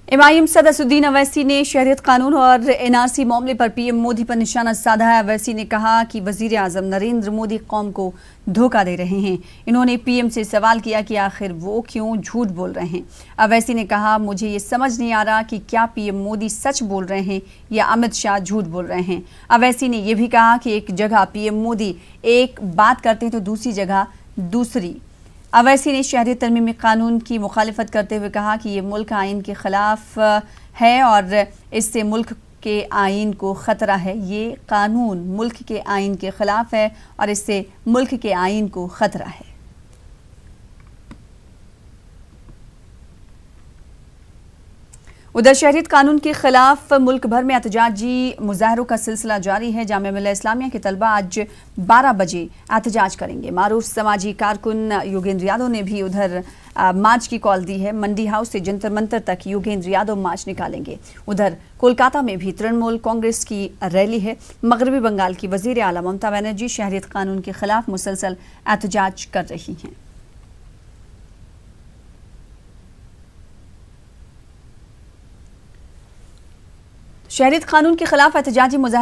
इमाम सद असदुद्दीन अवैसी ने शहरियत कानून और एनआरसी मामले पर पीएम मोदी पर निशाना साधा है। अवैसी ने कहा कि वजीर आजम नरेंद्र मोदी कौम को धोखा दे रहे हैं। इन्होंने पीएम से सवाल किया कि आखिर वो क्यों झूठ बोल रहे हैं। अवैसी ने कहा, मुझे ये समझ नहीं आ रहा कि क्या पीएम मोदी सच बोल रहे हैं या अमित शाह झूठ बोल रहे हैं। अवैसी ने यह भी कहा कि एक जगह पीएम मोदी एक बात करते हैं तो दूसरी जगह दूसरी। अवैसी ने शहरियत तरमीमी कानून की मुखालिफत करते हुए कहा कि ये मुल्क आइन के खिलाफ है और इससे मुल्क के आइन को ख़तरा है। ये कानून मुल्क के आइन के खिलाफ है और इससे मुल्क के आइन को ख़तरा है। उधर शहरियत कानून के खिलाफ मुल्क भर में एहतजाजी मुजाहरों का सिलसिला जारी है। जामिया मिल्लत इस्लामिया के तलबा आज 12 बजे एहतजाज करेंगे। मारूफ समाजी कारकुन योगेंद्र यादव ने भी उधर मार्च की कॉल दी है। मंडी हाउस से जंतर मंतर तक योगेंद्र यादव मार्च निकालेंगे। उधर कोलकाता में भी तृणमूल कांग्रेस की रैली है। मगरबी बंगाल की वजीर आला ममता बनर्जी शहरियत कानून के खिलाफ मुसलसल एहतजाज कर रही हैं। शहरियत कानून के खिलाफ एहतजाजी मुजाहरे